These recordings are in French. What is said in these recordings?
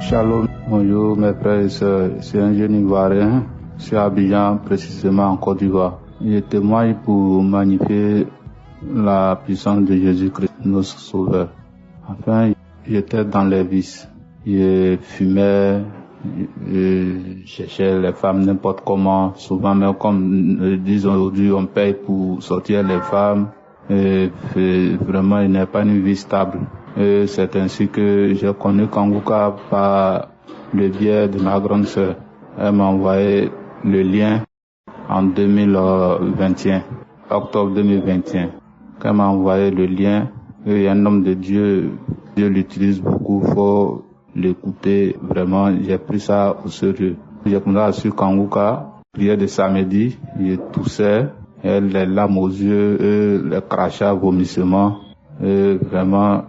Shalom, bonjour mes frères et sœurs, c'est un jeune Ivoirien, je suis à Abidjan, précisément en Côte d'Ivoire. Je témoigne pour magnifier la puissance de Jésus-Christ, notre Sauveur. Enfin, j'étais dans les vices, je fumais, je cherchais les femmes n'importe comment, souvent même comme disons aujourd'hui on paye pour sortir les femmes, et vraiment il n'est pas une vie stable. Et c'est ainsi que j'ai connu Kanguka par le biais de ma grande sœur. Elle m'a envoyé le lien en 2021, octobre 2021. Quand elle m'a envoyé le lien, il y a un homme de Dieu, Dieu l'utilise beaucoup, faut l'écouter. Vraiment, j'ai pris ça au sérieux. J'ai commencé sur Kanguka, prière de samedi, je toussais, les larmes aux yeux, les crachats, vomissements, vraiment,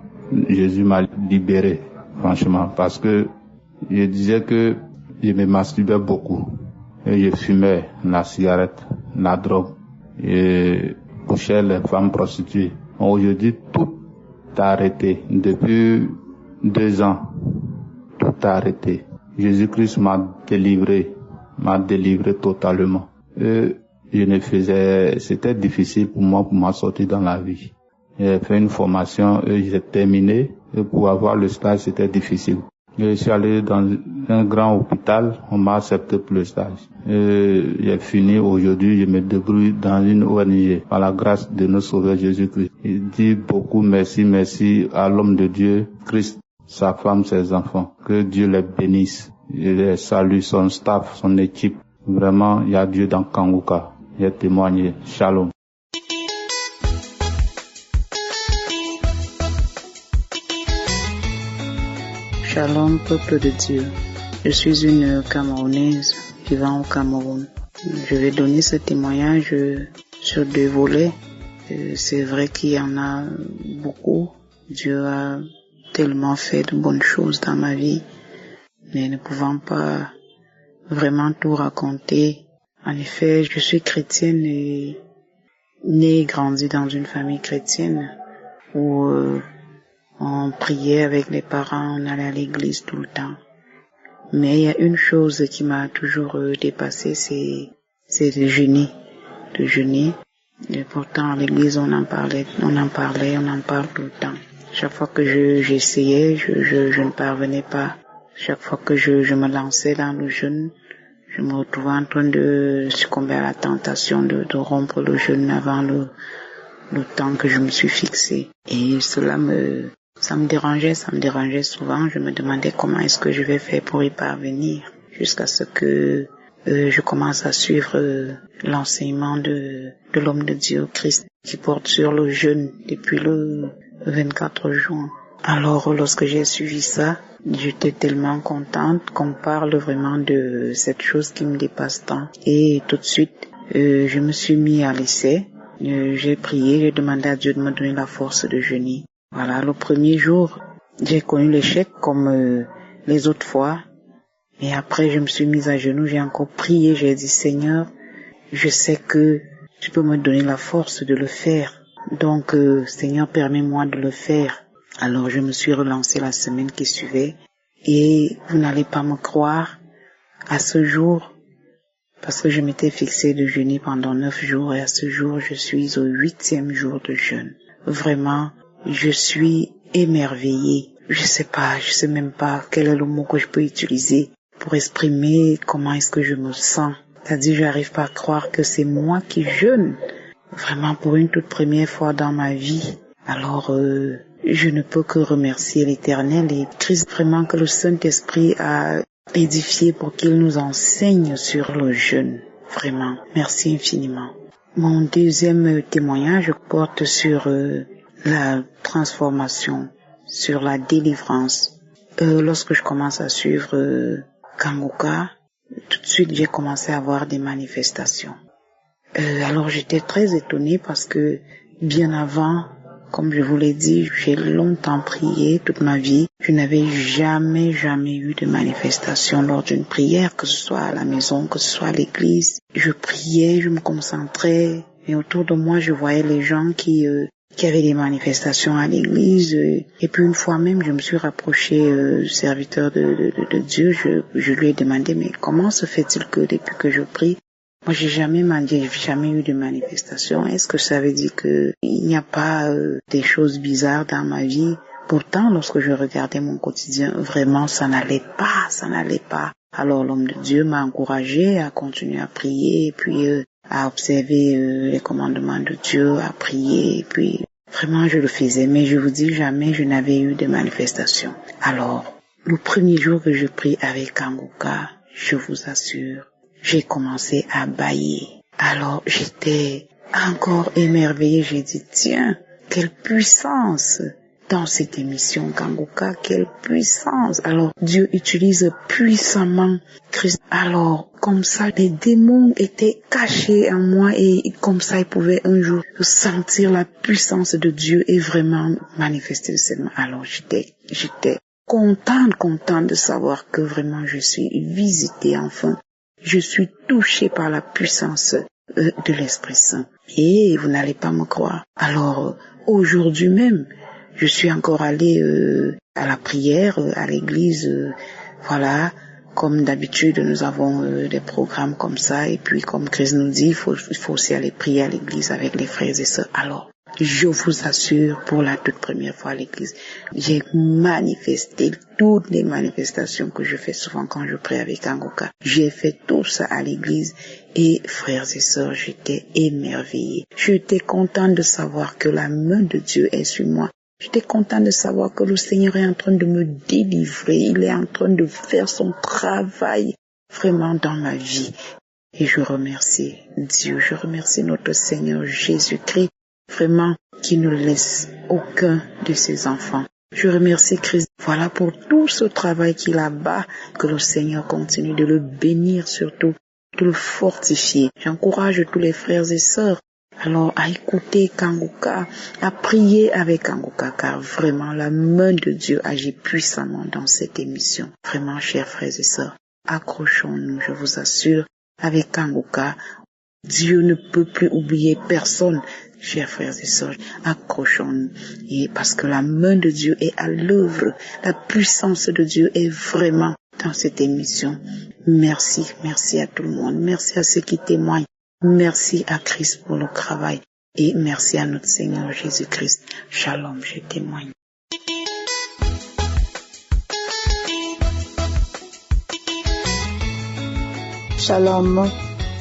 Jésus m'a libéré, franchement, parce que je disais que je me masturbais beaucoup. Et je fumais la cigarette, la drogue, et couchais les femmes prostituées. Aujourd'hui, tout a arrêté. Depuis 2 ans, tout a arrêté. Jésus-Christ m'a délivré totalement. Et c'était difficile pour moi pour m'en sortir dans la vie. J'ai fait une formation et j'ai terminé. Et pour avoir le stage, c'était difficile. Je suis allé dans un grand hôpital, on m'a accepté pour le stage. Et j'ai fini aujourd'hui, je me débrouille dans une ONG, par la grâce de notre Sauveur Jésus-Christ. Il dit beaucoup merci à l'homme de Dieu, Christ, sa femme, ses enfants. Que Dieu les bénisse. Je les salue, son staff, son équipe. Vraiment, il y a Dieu dans Kanguka. J'ai témoigné. Shalom. Shalom, peuple de Dieu. Je suis une Camerounaise vivant au Cameroun. Je vais donner ce témoignage sur 2 volets. C'est vrai qu'il y en a beaucoup. Dieu a tellement fait de bonnes choses dans ma vie, mais ne pouvant pas vraiment tout raconter. En effet, je suis chrétienne et née et grandie dans une famille chrétienne où on priait avec les parents, on allait à l'église tout le temps. Mais il y a une chose qui m'a toujours dépassée, c'est de jeûner. Et pourtant, à l'église, on en parle tout le temps. Chaque fois que j'essayais, je ne parvenais pas. Chaque fois que je me lançais dans le jeûne, je me retrouvais en train de succomber à la tentation de rompre le jeûne avant le temps que je me suis fixé. Et ça me dérangeait souvent. Je me demandais comment est-ce que je vais faire pour y parvenir, jusqu'à ce que je commence à suivre l'enseignement de l'homme de Dieu, Christ, qui porte sur le jeûne depuis le 24 juin. Alors, lorsque j'ai suivi ça, j'étais tellement contente qu'on parle vraiment de cette chose qui me dépasse tant. Et tout de suite, je me suis mis à l'essai. J'ai prié, j'ai demandé à Dieu de me donner la force de jeûner. Voilà, le premier jour, j'ai connu l'échec comme les autres fois. Et après, je me suis mise à genoux, j'ai encore prié, j'ai dit, Seigneur, je sais que tu peux me donner la force de le faire. Donc, Seigneur, permets-moi de le faire. Alors, je me suis relancée la semaine qui suivait. Et vous n'allez pas me croire, à ce jour, parce que je m'étais fixée de jeûner pendant 9 jours, et à ce jour, je suis au 8e jour de jeûne. Vraiment, je suis émerveillée. Je sais même pas quel est le mot que je peux utiliser pour exprimer comment est-ce que je me sens. C'est-à-dire, j'arrive pas à croire que c'est moi qui jeûne. Vraiment, pour une toute première fois dans ma vie. Alors, je ne peux que remercier l'Éternel et Christ, vraiment que le Saint-Esprit a édifié pour qu'il nous enseigne sur le jeûne. Vraiment, merci infiniment. Mon deuxième témoignage porte sur la transformation, sur la délivrance. Lorsque je commence à suivre Kanguka, tout de suite j'ai commencé à avoir des manifestations. Alors j'étais très étonnée parce que bien avant, comme je vous l'ai dit, j'ai longtemps prié toute ma vie. Je n'avais jamais eu de manifestation lors d'une prière, que ce soit à la maison, que ce soit à l'église. Je priais, je me concentrais, et autour de moi, je voyais les gens qui qu'il y avait des manifestations à l'église. Et puis une fois même, je me suis rapprochée du serviteur de Dieu. Je lui ai demandé, mais comment se fait-il que depuis que je prie, moi j'ai jamais eu de manifestation? Est-ce que ça veut dire que il n'y a pas des choses bizarres dans ma vie? Pourtant, lorsque je regardais mon quotidien, vraiment ça n'allait pas. Alors l'homme de Dieu m'a encouragé à continuer à prier, et puis à observer les commandements de Dieu, à prier, et puis vraiment je le faisais, mais je vous dis, jamais je n'avais eu de manifestation. Alors, le premier jour que je prie avec Kanguka, je vous assure, j'ai commencé à bâiller. Alors j'étais encore émerveillée, j'ai dit, tiens, quelle puissance dans cette émission Kanguka, quelle puissance. Alors Dieu utilise puissamment Christ. Alors comme ça, les démons étaient cachés en moi et comme ça, ils pouvaient un jour sentir la puissance de Dieu et vraiment manifester le Seigneur. Alors j'étais contente de savoir que vraiment je suis visitée enfin. Je suis touchée par la puissance de l'Esprit Saint. Et vous n'allez pas me croire. Alors aujourd'hui même, je suis encore allée à la prière, à l'église, voilà. Comme d'habitude, nous avons des programmes comme ça. Et puis, comme Christ nous dit, il faut aussi aller prier à l'église avec les frères et sœurs. Alors, je vous assure, pour la toute première fois à l'église, j'ai manifesté toutes les manifestations que je fais souvent quand je prie avec Kanguka. J'ai fait tout ça à l'église et frères et sœurs, j'étais émerveillée. J'étais contente de savoir que la main de Dieu est sur moi. J'étais contente de savoir que le Seigneur est en train de me délivrer. Il est en train de faire son travail vraiment dans ma vie. Et je remercie Dieu, je remercie notre Seigneur Jésus-Christ, vraiment, qui ne laisse aucun de ses enfants. Je remercie Christ, voilà, pour tout ce travail qu'il abat, que le Seigneur continue de le bénir surtout, de le fortifier. J'encourage tous les frères et sœurs alors à écouter Kanguka, à prier avec Kanguka, car vraiment la main de Dieu agit puissamment dans cette émission. Vraiment, chers frères et sœurs, accrochons-nous, je vous assure, avec Kanguka, Dieu ne peut plus oublier personne. Chers frères et sœurs, accrochons-nous, et parce que la main de Dieu est à l'œuvre, la puissance de Dieu est vraiment dans cette émission. Merci à tout le monde, merci à ceux qui témoignent. Merci à Christ pour le travail et merci à notre Seigneur Jésus-Christ. Shalom, je témoigne. Shalom,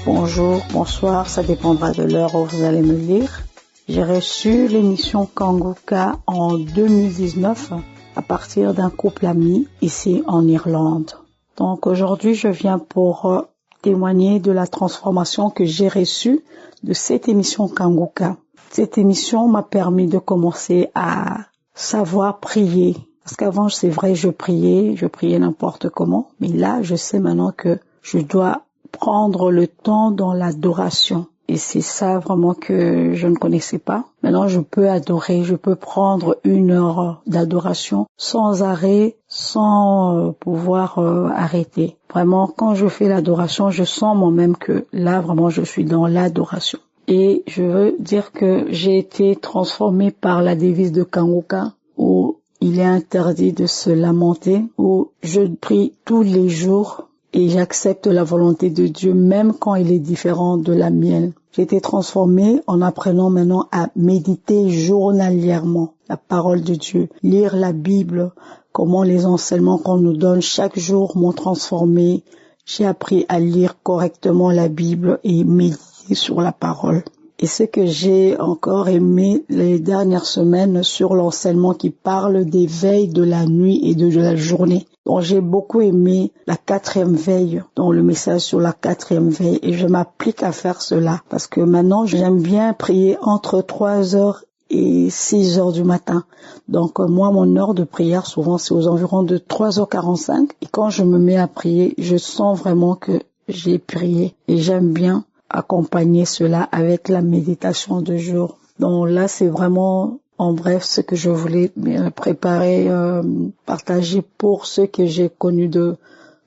bonjour, bonsoir, ça dépendra de l'heure où vous allez me lire. J'ai reçu l'émission Kanguka en 2019 à partir d'un couple ami ici en Irlande. Donc aujourd'hui, je viens pour témoigner de la transformation que j'ai reçue de cette émission Kanguka. Cette émission m'a permis de commencer à savoir prier. Parce qu'avant, c'est vrai, je priais n'importe comment. Mais là, je sais maintenant que je dois prendre le temps dans l'adoration. Et c'est ça vraiment que je ne connaissais pas. Maintenant, je peux adorer, je peux prendre 1 heure d'adoration sans arrêt, sans pouvoir arrêter. Vraiment, quand je fais l'adoration, je sens moi-même que là, vraiment, je suis dans l'adoration. Et je veux dire que j'ai été transformée par la devise de Kanguka, où il est interdit de se lamenter, où je prie tous les jours et j'accepte la volonté de Dieu même quand il est différent de la mienne. J'ai été transformée en apprenant maintenant à méditer journalièrement la parole de Dieu, lire la Bible, comment les enseignements qu'on nous donne chaque jour m'ont transformée. J'ai appris à lire correctement la Bible et méditer sur la parole. Et ce que j'ai encore aimé les dernières semaines sur l'enseignement qui parle des veilles de la nuit et de la journée. Donc j'ai beaucoup aimé la 4e veille, donc le message sur la 4e veille, et je m'applique à faire cela parce que maintenant j'aime bien prier entre 3h et 6h du matin. Donc moi, mon heure de prière souvent c'est aux environs de 3h45 et quand je me mets à prier, je sens vraiment que j'ai prié et j'aime bien accompagner cela avec la méditation de jour. Donc là, c'est vraiment, en bref, ce que je voulais préparer, partager pour ceux que j'ai connus de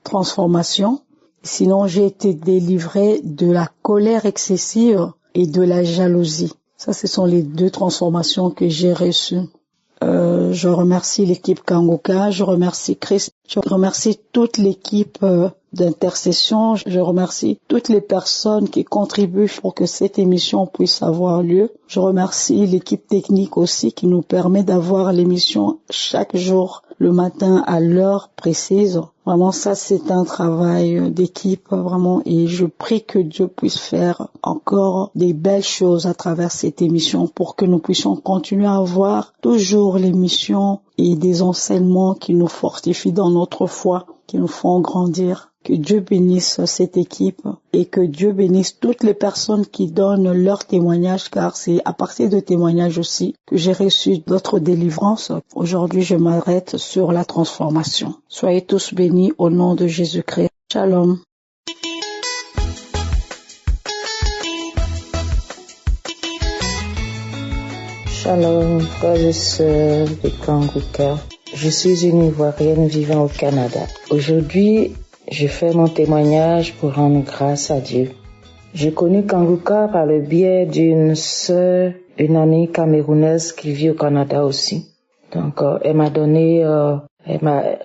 transformation. Sinon, j'ai été délivrée de la colère excessive et de la jalousie. Ça, ce sont les 2 transformations que j'ai reçues. Je remercie l'équipe Kanguka, je remercie Christ, je remercie toute l'équipe d'intercession, je remercie toutes les personnes qui contribuent pour que cette émission puisse avoir lieu. Je remercie l'équipe technique aussi qui nous permet d'avoir l'émission chaque jour le matin à l'heure précise. Vraiment, ça, c'est un travail d'équipe, vraiment, et je prie que Dieu puisse faire encore des belles choses à travers cette émission pour que nous puissions continuer à avoir toujours l'émission et des enseignements qui nous fortifient dans notre foi, qui nous font grandir. Que Dieu bénisse cette équipe et que Dieu bénisse toutes les personnes qui donnent leur témoignage, car c'est à partir de témoignages aussi que j'ai reçu d'autres délivrances. Aujourd'hui, je m'arrête sur la transformation. Soyez tous bénis au nom de Jésus-Christ. Shalom. Shalom, frères et sœurs de Kanguka. Je suis une Ivoirienne vivant au Canada. Aujourd'hui, je fais mon témoignage pour rendre grâce à Dieu. J'ai connu Kanguka par le biais d'une sœur, une amie camerounaise qui vit au Canada aussi. Donc, elle m'a donné,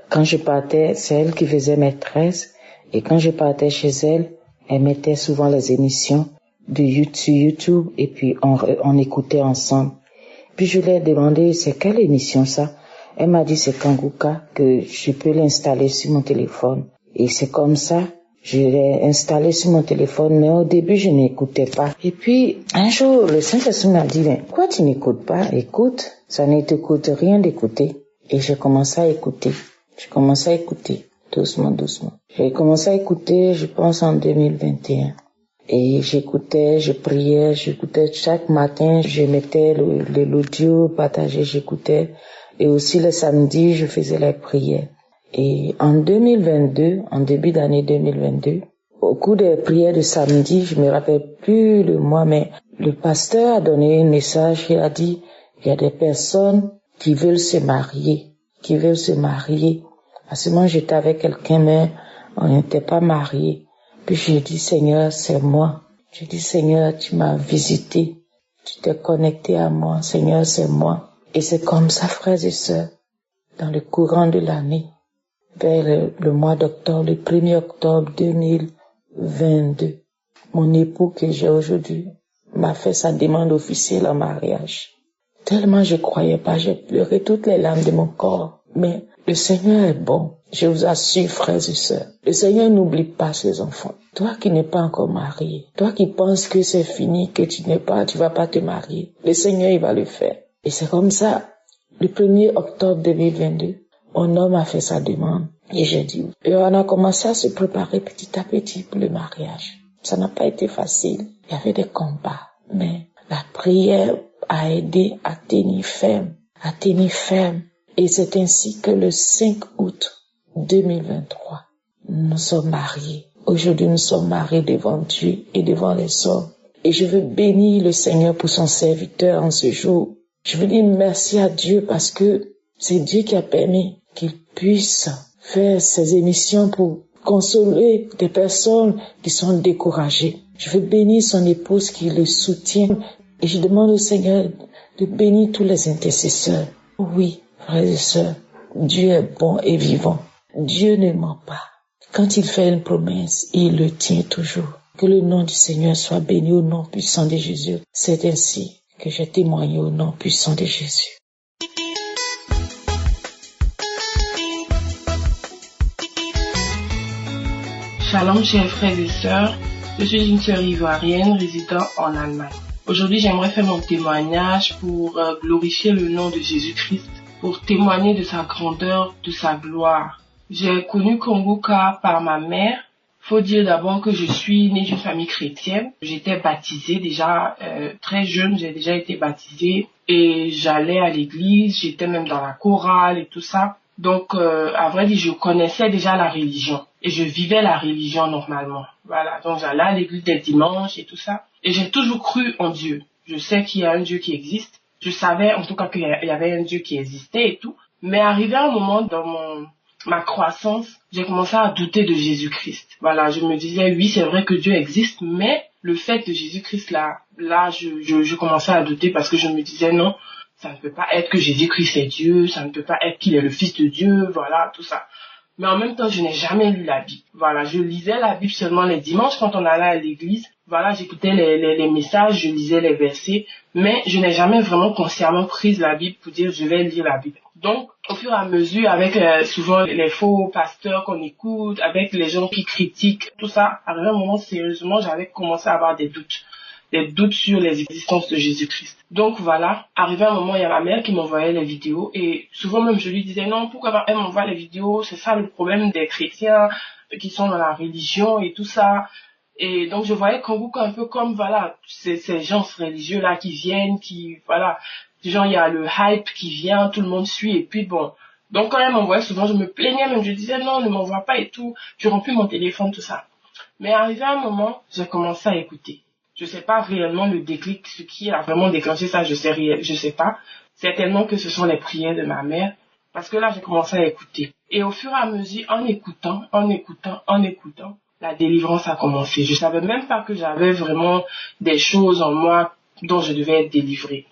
quand je partais, c'est elle qui faisait maîtresse. Et quand je partais chez elle, elle mettait souvent les émissions de YouTube et puis on écoutait ensemble. Puis je lui ai demandé, c'est quelle émission ça? Elle m'a dit, c'est Kanguka, que je peux l'installer sur mon téléphone. Et c'est comme ça, je l'ai installé sur mon téléphone, mais au début, je n'écoutais pas. Et puis, un jour, le Saint-Esprit m'a dit, mais pourquoi tu n'écoutes pas? Écoute, ça ne te coûte rien d'écouter. Et j'ai commencé à écouter. Doucement. J'ai commencé à écouter, je pense, en 2021. Et j'écoutais, je priais, j'écoutais chaque matin, je mettais l'audio partagé, j'écoutais. Et aussi le samedi, je faisais les prières. Et en 2022, en début d'année 2022, au cours des prières de samedi, je me rappelle plus le mois, mais le pasteur a donné un message, il a dit, il y a des personnes qui veulent se marier. À ce moment, j'étais avec quelqu'un, mais on n'était pas mariés. Puis j'ai dit, Seigneur, c'est moi. J'ai dit, Seigneur, tu m'as visité. Tu t'es connecté à moi. Seigneur, c'est moi. Et c'est comme ça, frères et sœurs, dans le courant de l'année, vers le mois d'octobre, le 1er octobre 2022, mon époux que j'ai aujourd'hui m'a fait sa demande officielle en mariage. Tellement je croyais pas, j'ai pleuré toutes les larmes de mon corps. Mais le Seigneur est bon. Je vous assure, frères et sœurs, le Seigneur n'oublie pas ses enfants. Toi qui n'es pas encore marié, toi qui penses que c'est fini, que tu vas pas te marier, le Seigneur, il va le faire. Et c'est comme ça, le 1er octobre 2022, mon homme a fait sa demande et j'ai dit oui. Et on a commencé à se préparer petit à petit pour le mariage. Ça n'a pas été facile. Il y avait des combats, mais la prière a aidé à tenir ferme. Et c'est ainsi que le 5 août 2023, nous sommes mariés. Aujourd'hui, nous sommes mariés devant Dieu et devant les hommes. Et je veux bénir le Seigneur pour son serviteur en ce jour. Je veux dire merci à Dieu parce que c'est Dieu qui a permis qu'il puisse faire ces émissions pour consoler des personnes qui sont découragées. Je veux bénir son épouse qui le soutient. Et je demande au Seigneur de bénir tous les intercesseurs. Oui, frères et sœurs, Dieu est bon et vivant. Dieu ne ment pas. Quand il fait une promesse, il le tient toujours. Que le nom du Seigneur soit béni au nom puissant de Jésus. C'est ainsi que j'ai témoigné au nom puissant de Jésus. Shalom, chers frères et sœurs. Je suis une sœur ivoirienne résidant en Allemagne. Aujourd'hui, j'aimerais faire mon témoignage pour glorifier le nom de Jésus-Christ, pour témoigner de sa grandeur, de sa gloire. J'ai connu Kanguka par ma mère. Faut dire d'abord que je suis née d'une famille chrétienne. J'étais baptisée déjà très jeune, j'ai déjà été baptisée et j'allais à l'église, j'étais même dans la chorale et tout ça. Donc, à vrai dire, je connaissais déjà la religion et je vivais la religion normalement. Voilà, donc j'allais à l'église des dimanches et tout ça. Et j'ai toujours cru en Dieu. Je sais qu'il y a un Dieu qui existe. Je savais en tout cas qu'il y avait un Dieu qui existait et tout. Mais arrivé un moment dans ma croissance, j'ai commencé à douter de Jésus-Christ. Voilà, je me disais, oui, c'est vrai que Dieu existe, mais le fait de Jésus-Christ, là, je commençais à douter parce que je me disais, non, ça ne peut pas être que Jésus-Christ est Dieu, ça ne peut pas être qu'il est le Fils de Dieu, voilà, tout ça. Mais en même temps, je n'ai jamais lu la Bible. Voilà, je lisais la Bible seulement les dimanches quand on allait à l'église. Voilà, j'écoutais les messages, je lisais les versets, mais je n'ai jamais vraiment consciemment pris la Bible pour dire je vais lire la Bible. Donc, au fur et à mesure, avec souvent les faux pasteurs qu'on écoute, avec les gens qui critiquent, tout ça, à un moment, sérieusement, j'avais commencé à avoir des doutes sur les existences de Jésus-Christ. Donc voilà, arrivé un moment, il y a ma mère qui m'envoyait les vidéos et souvent même je lui disais non, pourquoi elle m'envoie les vidéos, c'est ça le problème des chrétiens qui sont dans la religion et tout ça. Et donc je voyais Kangoukka un peu comme voilà, ces gens religieux là qui viennent, qui voilà, genre il y a le hype qui vient, tout le monde suit et puis bon. Donc quand elle m'envoyait souvent, je me plaignais même, je disais non, ne m'envoie pas et tout, je remplis mon téléphone, tout ça. Mais arrivé à un moment, j'ai commencé à écouter. Je sais pas réellement le déclic, ce qui a vraiment déclenché ça, je sais pas. Certainement que ce sont les prières de ma mère, parce que là, j'ai commencé à écouter. Et au fur et à mesure, en écoutant, la délivrance a commencé. Je savais même pas que j'avais vraiment des choses en moi dont je devais être délivrée.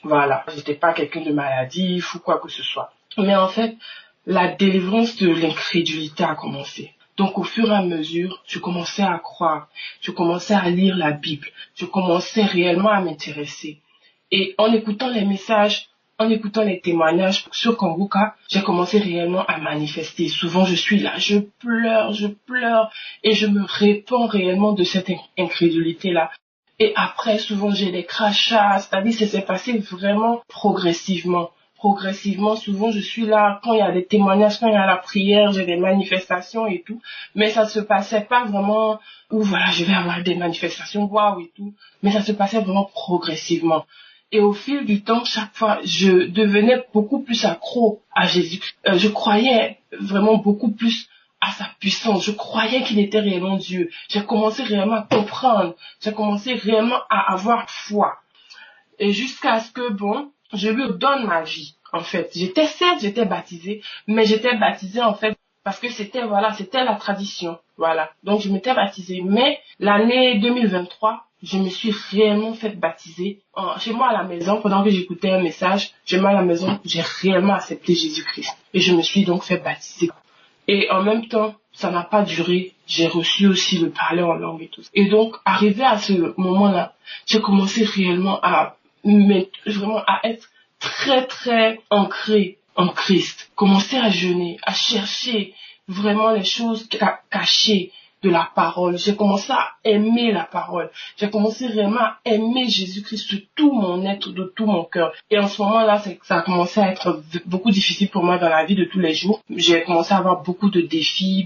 Voilà. J'étais pas quelqu'un de maladif ou quoi que ce soit. Mais en fait, la délivrance de l'incrédulité a commencé. Donc au fur et à mesure, je commençais à croire, je commençais à lire la Bible, je commençais réellement à m'intéresser. Et en écoutant les messages, en écoutant les témoignages sur Kangoukka, j'ai commencé réellement à manifester. Souvent je suis là, je pleure et je me répands réellement de cette incrédulité-là. Et après, souvent j'ai des crachats, c'est-à-dire que ça s'est passé vraiment progressivement, souvent je suis là, quand il y a des témoignages, quand il y a la prière, j'ai des manifestations et tout, mais ça se passait pas vraiment, où voilà, je vais avoir des manifestations, waouh et tout, mais ça se passait vraiment progressivement. Et au fil du temps, chaque fois, je devenais beaucoup plus accro à Jésus. Je croyais vraiment beaucoup plus à sa puissance, je croyais qu'il était réellement Dieu. J'ai commencé réellement à comprendre, j'ai commencé réellement à avoir foi. Et jusqu'à ce que, bon, je lui donne ma vie, en fait. J'étais baptisée, mais j'étais baptisée, en fait, parce que c'était la tradition, voilà. Donc, je m'étais baptisée. Mais l'année 2023, je me suis réellement fait baptiser. Chez moi à la maison, pendant que j'écoutais un message, chez moi à la maison, j'ai réellement accepté Jésus-Christ. Et je me suis donc fait baptiser. Et en même temps, ça n'a pas duré. J'ai reçu aussi le parler en langue et tout. Et donc, arrivé à ce moment-là, j'ai commencé réellement à être très très ancré en Christ, commencer à jeûner, à chercher vraiment les choses cachées de la parole. J'ai commencé à aimer la parole. J'ai commencé vraiment à aimer Jésus-Christ de tout mon être, de tout mon cœur. Et en ce moment-là, ça a commencé à être beaucoup difficile pour moi dans la vie de tous les jours. J'ai commencé à avoir beaucoup de défis.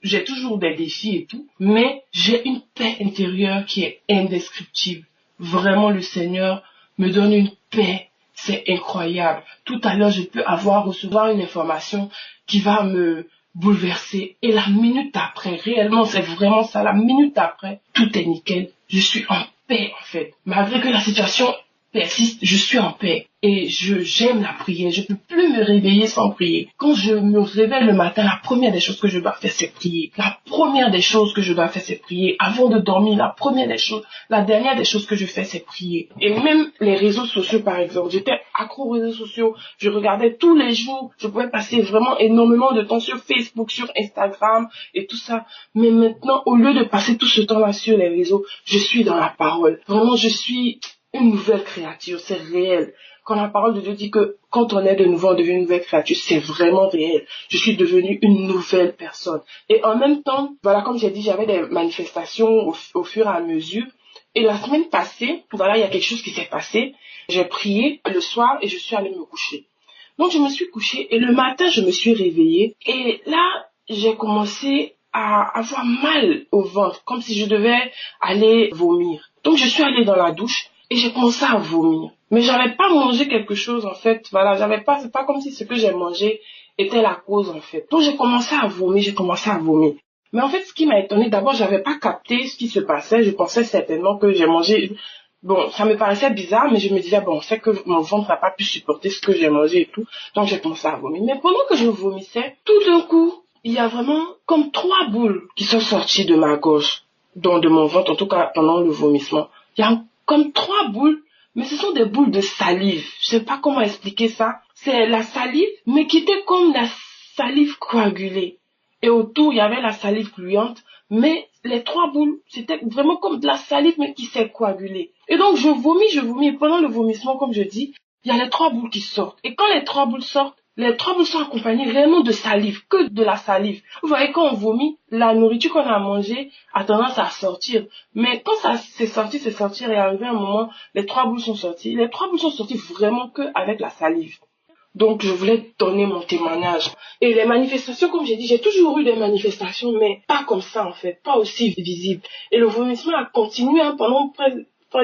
J'ai toujours des défis et tout, mais j'ai une paix intérieure qui est indescriptible. Vraiment, le Seigneur me donne une paix. C'est incroyable. Tout à l'heure, je peux recevoir une information qui va me bouleverser. Et la minute après, réellement, c'est vraiment ça. La minute après, tout est nickel. Je suis en paix, en fait. Malgré que la situation persiste, je suis en paix. Et j'aime la prière. Je peux plus me réveiller sans prier. Quand je me réveille le matin, la première des choses que je dois faire, c'est prier. La première des choses que je dois faire, c'est prier. Avant de dormir, la dernière des choses que je fais, c'est prier. Et même les réseaux sociaux, par exemple. J'étais accro aux réseaux sociaux. Je regardais tous les jours. Je pouvais passer vraiment énormément de temps sur Facebook, sur Instagram et tout ça. Mais maintenant, au lieu de passer tout ce temps-là sur les réseaux, je suis dans la parole. Vraiment, je suis une nouvelle créature. C'est réel. Quand la parole de Dieu dit que quand on est de nouveau, on devient une nouvelle créature, c'est vraiment réel. Je suis devenue une nouvelle personne. Et en même temps, voilà, comme j'ai dit, j'avais des manifestations au fur et à mesure. Et la semaine passée, voilà, il y a quelque chose qui s'est passé. J'ai prié le soir et je suis allée me coucher. Donc je me suis couchée et le matin, je me suis réveillée. Et là, j'ai commencé à avoir mal au ventre, comme si je devais aller vomir. Donc je suis allée dans la douche et j'ai commencé à vomir. Mais j'avais pas mangé quelque chose, en fait. Voilà, c'est pas comme si ce que j'ai mangé était la cause, en fait. Donc j'ai commencé à vomir. Mais en fait, ce qui m'a étonnée, d'abord, j'avais pas capté ce qui se passait. Je pensais certainement que j'ai mangé Bon, ça me paraissait bizarre, mais je me disais, bon, c'est que mon ventre n'a pas pu supporter ce que j'ai mangé et tout. Donc, j'ai commencé à vomir. Mais pendant que je vomissais, tout d'un coup, il y a vraiment comme 3 boules qui sont sorties de ma gorge, de mon ventre, en tout cas pendant le vomissement. Il y a comme 3 boules, mais ce sont des boules de salive. Je sais pas comment expliquer ça. C'est la salive, mais qui était comme la salive coagulée. Et autour, il y avait la salive gluante, mais les 3 boules, c'était vraiment comme de la salive, mais qui s'est coagulée. Et donc, je vomis, et pendant le vomissement, comme je dis, il y a les 3 boules qui sortent. Et quand les 3 boules sortent, les 3 boules sont accompagnées réellement de salive, que de la salive. Vous voyez, quand on vomit, la nourriture qu'on a mangée a tendance à sortir. Mais quand ça c'est sorti, et arrivé un moment, les 3 boules sont sorties. Les 3 boules sont sorties vraiment que avec la salive. Donc, je voulais donner mon témoignage. Et les manifestations, comme j'ai dit, j'ai toujours eu des manifestations, mais pas comme ça, en fait, pas aussi visibles. Et le vomissement a continué pendant près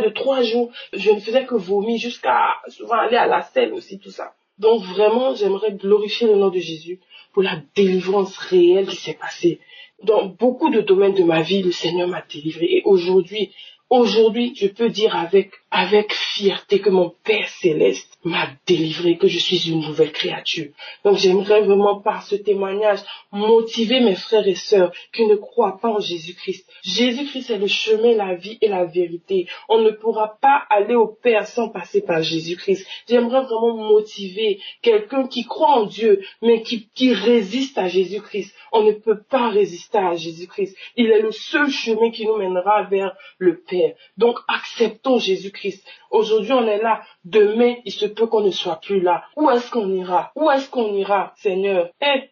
de 3 jours. Je ne faisais que vomir jusqu'à souvent aller à la selle aussi, tout ça. Donc, vraiment, j'aimerais glorifier le nom de Jésus pour la délivrance réelle qui s'est passée. Dans beaucoup de domaines de ma vie, le Seigneur m'a délivré. Et aujourd'hui, je peux dire avec fierté que mon Père Céleste m'a délivré, que je suis une nouvelle créature. Donc j'aimerais vraiment par ce témoignage motiver mes frères et sœurs qui ne croient pas en Jésus-Christ. Jésus-Christ est le chemin, la vie et la vérité. On ne pourra pas aller au Père sans passer par Jésus-Christ. J'aimerais vraiment motiver quelqu'un qui croit en Dieu, mais qui résiste à Jésus-Christ. On ne peut pas résister à Jésus-Christ. Il est le seul chemin qui nous mènera vers le Père. Donc acceptons Jésus-Christ. Aujourd'hui, on est là. Demain, il se peut qu'on ne soit plus là. Où est-ce qu'on ira? Où est-ce qu'on ira, Seigneur?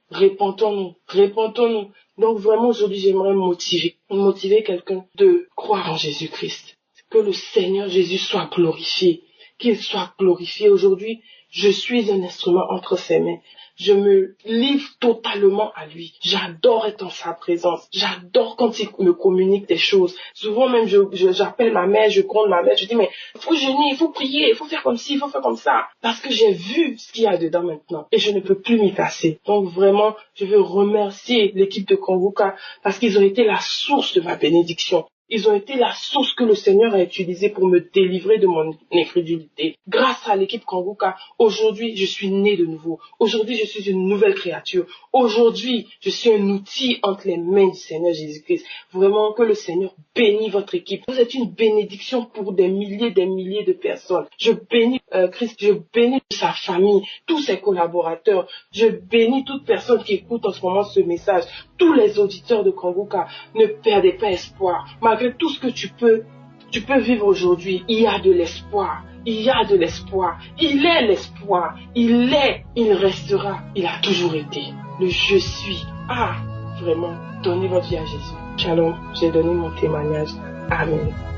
Répentons-nous. Donc vraiment, aujourd'hui, j'aimerais motiver quelqu'un de croire en Jésus-Christ. Que le Seigneur Jésus soit glorifié. Qu'il soit glorifié. Aujourd'hui, je suis un instrument entre ses mains. Je me livre totalement à lui. J'adore être en sa présence. J'adore quand il me communique des choses. Souvent même, j'appelle ma mère, je gronde ma mère, je dis, mais il faut jeûner, il faut prier, il faut faire comme ci, il faut faire comme ça. Parce que j'ai vu ce qu'il y a dedans maintenant. Et je ne peux plus m'y passer. Donc vraiment, je veux remercier l'équipe de Kanguka parce qu'ils ont été la source de ma bénédiction. Ils ont été la source que le Seigneur a utilisée pour me délivrer de mon incrédulité. Grâce à l'équipe Kanguka, aujourd'hui, je suis né de nouveau. Aujourd'hui, je suis une nouvelle créature. Aujourd'hui, je suis un outil entre les mains du Seigneur Jésus-Christ. Vraiment, que le Seigneur bénisse votre équipe. Vous êtes une bénédiction pour des milliers de personnes. Je bénis Christ, je bénis sa famille, tous ses collaborateurs. Je bénis toute personne qui écoute en ce moment ce message. Tous les auditeurs de Kanguka, ne perdez pas espoir. Malgré tout ce que tu peux vivre aujourd'hui, il y a de l'espoir. Il y a de l'espoir. Il est l'espoir. Il restera. Il a toujours été. Le je suis. Vraiment, donnez votre vie à Jésus. Shalom, j'ai donné mon témoignage. Amen.